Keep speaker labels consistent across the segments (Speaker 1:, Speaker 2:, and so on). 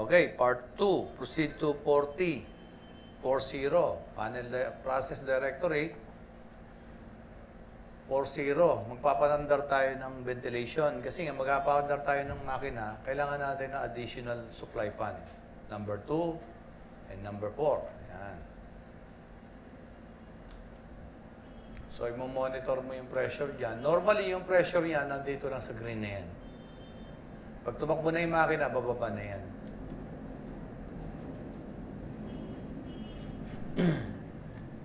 Speaker 1: Okay, part 2. Proceed to 40. 40. Process directory. 40. Magpapanandar tayo ng ventilation. Kasi nga, magpapanandar tayo ng makina, kailangan natin ng additional supply pan. Number 2 and number 4. Yan. So, i-monitor mo yung pressure dyan. Normally, yung pressure yan, nandito lang sa green na yan. Pag tumakbo na yung makina, bababa na yan.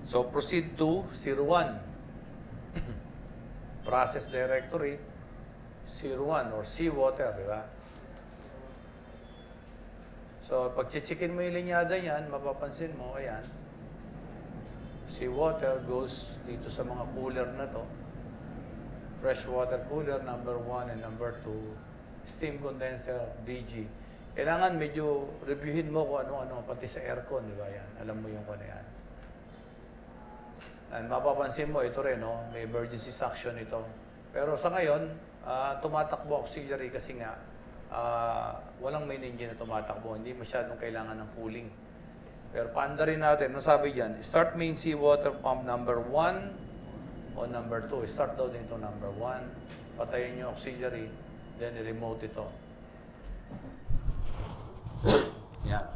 Speaker 1: So, proceed to 01. Process directory, 01 or seawater, di ba? So, pag chichikin mo yung linyada yan, mapapansin mo, ayan, seawater goes dito sa mga cooler na to. Freshwater cooler, number 1 and number 2. Steam condenser, DG. Kailangan medyo reviewin mo kung ano-ano, pati sa aircon, di ba yan? Alam mo yung kung ano yan. And mapapansin mo, ito rin, no? May emergency suction ito. Pero sa ngayon, tumatakbo auxiliary kasi nga, walang main engine na tumatakbo. Hindi masyadong kailangan ng cooling. Pero paanda rin natin, ano sabi dyan? Start main seawater pump number 1 o number 2. Start daw din ito number 1. Patayin yung auxiliary, then i-remote ito. Yan.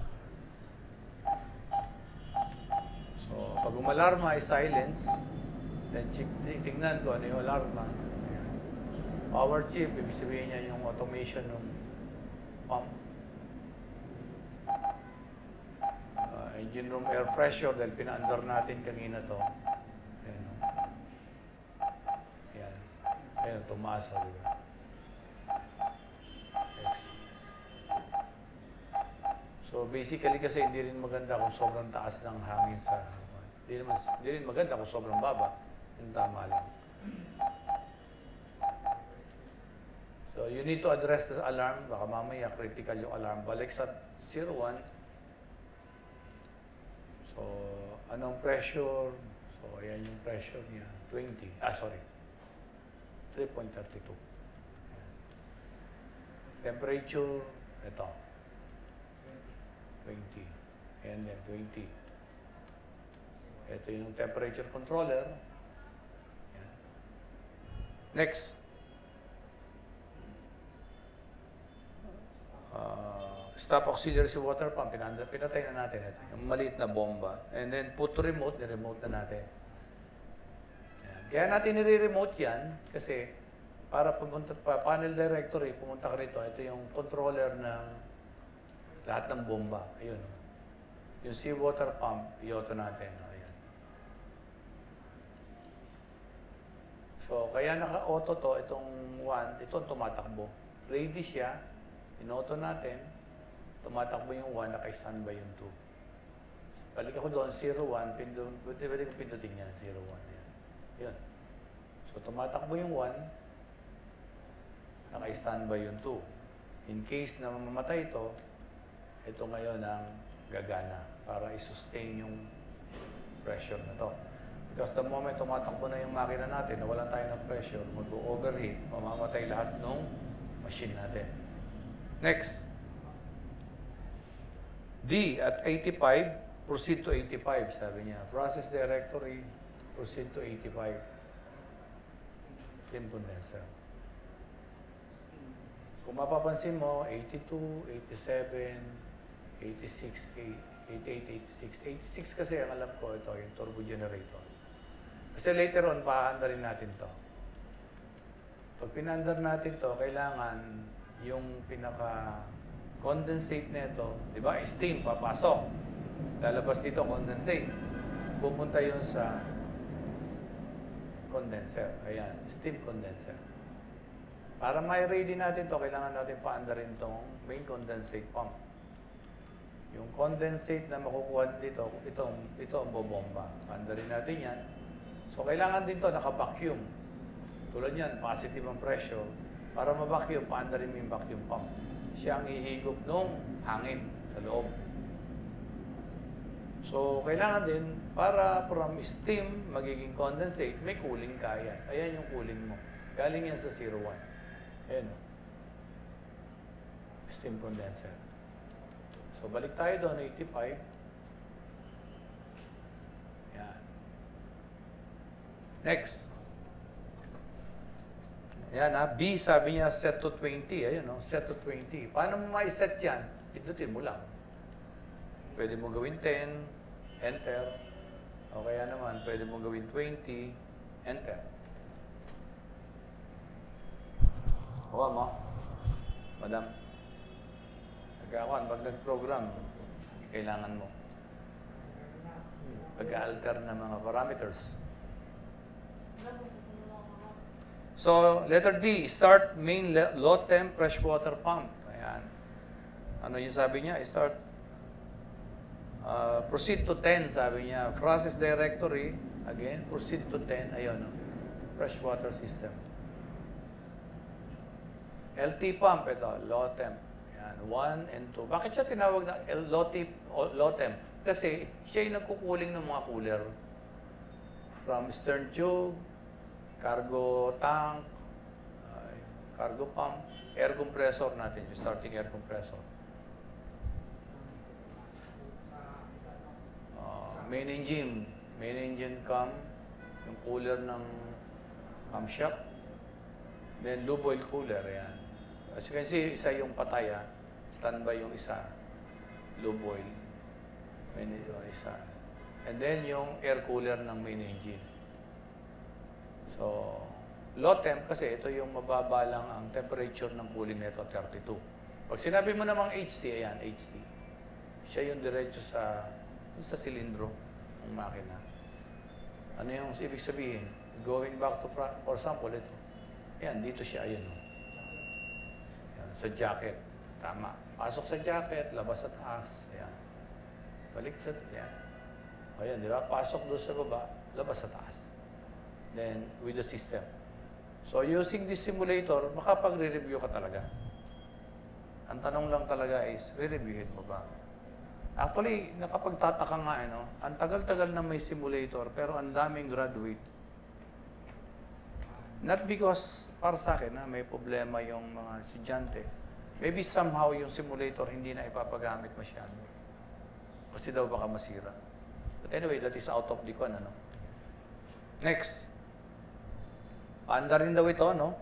Speaker 1: So, pag umalarma ay silence, then tingnan ko ano yung alarma. Ayan. Power chip, ibig sabihin niya yung automation ng pump. Engine room air pressure, dahil pina-under natin kanina to. Ayan. Ayan. Ayan, tumaas, di ba? So basically kasi hindi rin maganda kung sobrang taas ng hangin sa hindi rin maganda kung sobrang baba. Yung tama lang. So you need to address the alarm. Baka mamaya critical yung alarm. Balik sa 01. So anong pressure? So ayan yung pressure niya. 20. 3.32. Temperature, ito. 20. And then 20. Ito yung temperature controller. Yan. Next. Stop auxiliary water pump. Pinatay na natin ito. Yung maliit na bomba. And then put to remote. Ni-remote na natin. Yan. Kaya natin nire-remote yan kasi para pumunta pa panel directory, pumunta ka rito. Ito yung controller ng lahat ng bomba. Ayun. Yung seawater pump, i-auto natin. Ayan. So, kaya naka-auto to, itong 1, itong tumatakbo. Ready siya, in-auto natin, tumatakbo yung 1, naka-standby yung 2. So, balik ako doon, 01, pwede kong pindutin yan, 01. Ayan. Yun. So, tumatakbo yung 1, naka-standby yung 2. In case na mamamatay ito, ito ngayon ang gagana para i-sustain yung pressure na to. Because the moment tumatakbo na yung makina natin, nawalan tayo ng pressure, mag-overheat, mamamatay lahat ng machine natin. Next. D at 85, proceed to 85, sabi niya. Process directory, proceed to 85. Steam condenser. Kung mapapansin mo, 82, 87, 86, 88, 86. 86 kasi ang alam ko ito, yung turbo generator. Kasi later on, paanda rin natin to. Pag pinandar natin to, kailangan yung pinaka-condensate na ito, di ba? Steam, papasok. Lalabas dito, condensate. Pupunta yun sa condenser. Ayan, steam condenser. Para may ready natin to, kailangan natin paanda rin tong main condensate pump. Yung condensate na makukuha dito, ito ang bobomba. Paanda rin natin yan. So, kailangan din to naka-vacuum. Tulad yan, positive ang pressure. Para ma-vacuum, paanda rin yung vacuum pump. Siya ang ihigop ng hangin sa loob. So, kailangan din, para from steam, magiging condensate, may cooling kaya. Ayan yung cooling mo. Galing yan sa 01. Ayan o. Steam condenser. So, balik tayo doon, 85. Yan. Next. Yan ha, B sabi niya set to 20. Ayun no, set to 20. Paano mo ma-set yan? Pindutin mo lang. Pwede mo gawin 10, enter. O kaya naman, pwede mo gawin 20, enter. Huwag mo. Madam. Pag nag-program, kailangan mo. Pag-alter na mga parameters. So, letter D, start main low temp freshwater pump. Ayan. Ano yung sabi niya? Start, proceed to 10, sabi niya. Process directory, again, proceed to 10. Ayun, no? Freshwater system. LT pump, ito, low temp. Ayan, 1 and 2. Bakit siya tinawag na low temp? Kasi siya yung nagkukuling ng mga cooler. From stern tube, cargo tank, cargo pump, air compressor natin, yung starting air compressor. Main engine cam, yung cooler ng camshaft. Then low boil cooler, yan. As you can see, isa yung patay, standby yung isa, low boil, isa. And then yung air cooler ng main engine. So, low temp kasi ito yung mababa lang ang temperature ng cooling nito, 32. Pag sinabi mo namang HT, ayan, HT. Siya yung diretso sa silindro ng makina. Ano yung ibig sabihin? Going back to, for example, ito. Ayan, dito siya, ayan. Ayan, sa jacket. Tama. Pasok sa jacket, labas sa taas. Ayan. Balik sa, ayan. Ayan, di ba? Pasok doon sa baba, labas sa taas. Then, with the system. So, using this simulator, makapagre-review ka talaga. Ang tanong lang talaga is, re-reviewin mo ba? Actually, nakapagtataka nga, ang tagal-tagal na may simulator, pero ang daming graduate. Not because, para sa akin, may problema yung mga estudyante. Maybe somehow yung simulator hindi na ipapagamit masyado. Kasi daw baka masira. But anyway, that is out of the con, Next. Paanda rin daw ito, no?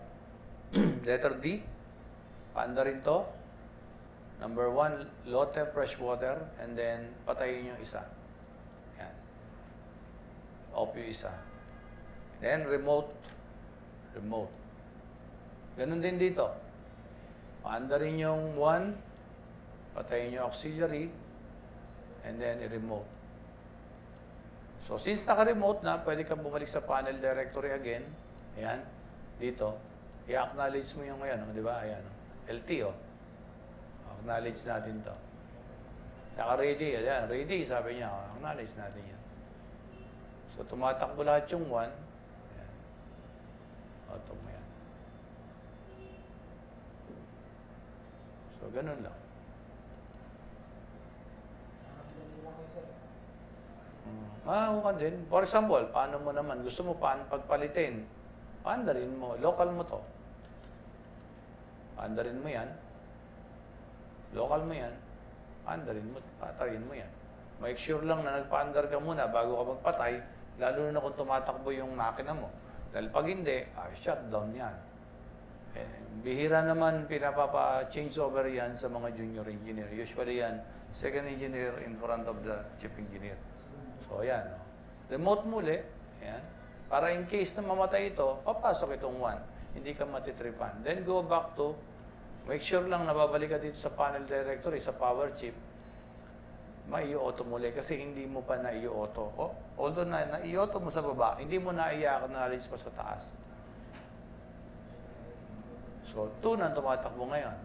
Speaker 1: Letter D. Paanda rin to. Number 1, low temp fresh water. And then, patayin yung isa. Yan. Off yung isa. Then, remote. Ganun din dito. Paanda rin yung 1. Patayin yung auxiliary. And then, i-remote. So, since naka-remote na, pwede kang bumalik sa panel directory again. Ayan, dito. I-acknowledge mo yung di ba? Ayan, LT, Acknowledge natin to. Naka-ready, ayan, ready, sabi niya. Acknowledge natin yan. So, tumatakbo lahat yung 1. Ayan. Auto mo yan. So, ganun lang. Ka din. For example, paano mo naman, gusto mo pagpalitin, paandarin mo, local mo to. Paandarin mo yan. Local mo yan. Paandarin mo, patayin mo yan. Make sure lang na nagpaandar ka muna bago ka magpatay, lalo na kung tumatakbo yung makina mo. Dahil pag hindi, shutdown yan. Bihira naman pinapapa-change over yan sa mga junior engineer. Usually yan, second engineer in front of the chief engineer. So, ayan. Remote muli. Ayan. Para in case na mamatay ito, papasok itong 1. Hindi ka matitripan. Then, go back to, make sure lang nababalik ka dito sa panel directory, sa power chip, mai-auto muli kasi hindi mo pa na-i-auto. Although na-i-auto mo sa baba, hindi mo na-i-acknowledge pa sa taas. So, 2 na tumatakbo ngayon.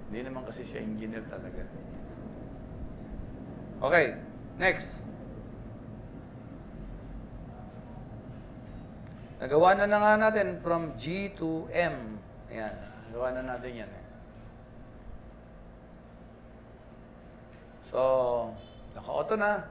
Speaker 1: Hindi naman kasi siya engineer talaga. Okay, next. Nagawa na nga natin from G to M. Ayan, nagawa na natin yan. So, naka-auto na.